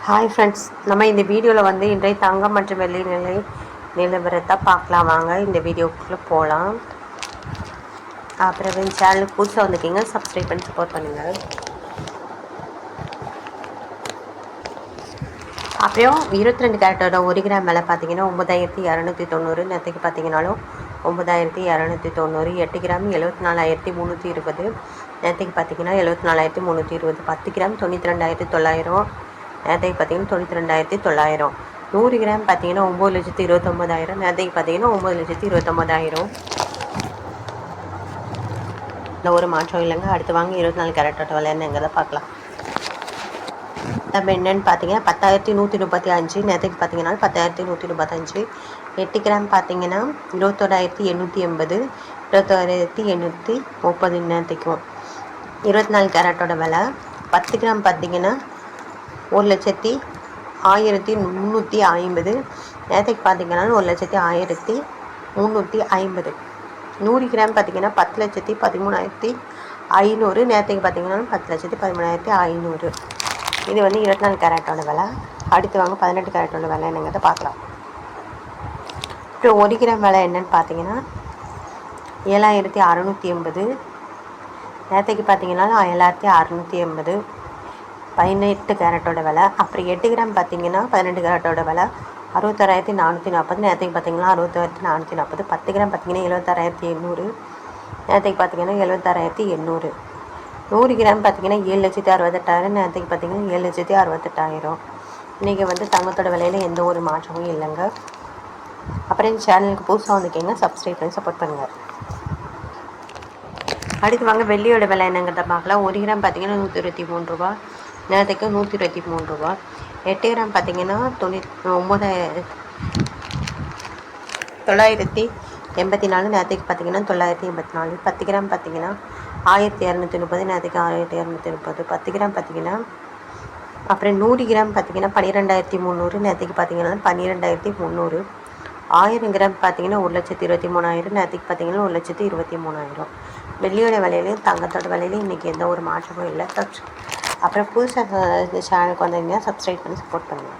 Hi friends, நம்ம இந்த வீடியோவில் வந்து இன்றைய தங்கம் மற்றும் வெள்ளி நிலவரத்தை பார்க்கலாம். வாங்க இந்த வீடியோக்குள்ளே போகலாம். அப்புறம் என் சேனலுக்கு புதுசாக வந்துக்கிங்க, சப்ஸ்கிரைப் பண்ணி சப்போர்ட் பண்ணுங்கள். அப்புறம் 22 கேரட்டோட 1 கிராம் விலை பார்த்தீங்கன்னா 9290. நேற்றுக்கு பார்த்தீங்கன்னாலும் 9290. 8 கிராம் 74320. நேற்றுக்கு பார்த்தீங்கன்னா 74320. 10 கிராம் 92900. நேற்றுக்கு பார்த்தீங்கன்னா 92900. 100 கிராம் பார்த்தீங்கன்னா 9,29,000. நேற்றுக்கு பார்த்தீங்கன்னா 9,29,000. இந்த ஒரு மாற்றம் இல்லைங்க. அடுத்து வாங்க 24 கேரட்டோட விலை என்னங்கிறத பார்க்கலாம். நம்ம என்னென்னு பார்த்தீங்கன்னா 10,135. நேற்றுக்கு பார்த்தீங்கன்னா 10,135. 8 கிராம் பார்த்தீங்கன்னா 21,880. 21,830 நேற்றுக்கும். 24 கேரட்டோட விலை 10 கிராம் பார்த்தீங்கன்னா 1,1350. நேற்றுக்கு பார்த்தீங்கன்னா 1,01,1350. 100 கிராம் பார்த்தீங்கன்னா 10,13,500. நேற்றுக்கு பார்த்தீங்கன்னா 10,13,500. இது வந்து 24 கேரட்டோட விலை. அடுத்து வாங்க 18 கேரட்டோட விலை என்னங்கிறத பார்க்கலாம். அப்புறம் 1 கிராம் விலை என்னன்னு பார்த்தீங்கன்னா 7,680. நேற்றுக்கு பார்த்தீங்கன்னா 7,680. 18 கேரட்டோட விலை. அப்புறம் 8 கிராம் பார்த்தீங்கன்னா 12 கேரட்டோட விலை 61,440. நேற்றுக்கு பார்த்தீங்கன்னா 61,440. 10 கிராம் பார்த்தீங்கன்னா 76,800. நேற்றுக்கு பார்த்தீங்கன்னா 76,800. 100 கிராம் பார்த்தீங்கன்னா 7,68,000. நேற்றுக்கு பார்த்தீங்கன்னா 7,68,000. இன்றைக்கி வந்து தங்கத்தோட விலையில் எந்த ஒரு மாற்றமும் இல்லைங்க. அப்புறம் இந்த சேனலுக்கு புதுசாக வந்துக்கிங்க, சப்ஸ்கிரைப் பண்ணி சப்போர்ட் பண்ணுங்கள். அடுத்து வாங்க வெள்ளியோட விலை என்னங்கிறத பார்க்கலாம். 1 கிராம் பார்த்தீங்கன்னா 123 ரூபா. நேற்றுக்கு 123 ரூபா. 8 கிராம் பார்த்தீங்கன்னா 9,984. நேற்றுக்கு பார்த்தீங்கன்னா 984. 10 கிராம் பார்த்தீங்கன்னா 1,230. நேற்றுக்கு 1,230. 10 கிராம் பார்த்தீங்கன்னா அப்புறம் 100 கிராம் பார்த்தீங்கன்னா 12,300. நேற்றுக்கு பார்த்தீங்கன்னா 12,300. 1000 கிராம் பார்த்தீங்கன்னா 1,23,000. நேற்றுக்கு பார்த்தீங்கன்னா 1,23,000. வெள்ளியோட விலையிலையும் தங்கத்தோட விலையிலையும் இன்றைக்கி எந்த ஒரு மாற்றமும் இல்லை. அப்புறம் புதுசாக இந்த சேனலுக்கு வந்தீங்கன்னா சப்ஸ்கிரைப் பண்ணி சப்போர்ட் பண்ணுங்கள்.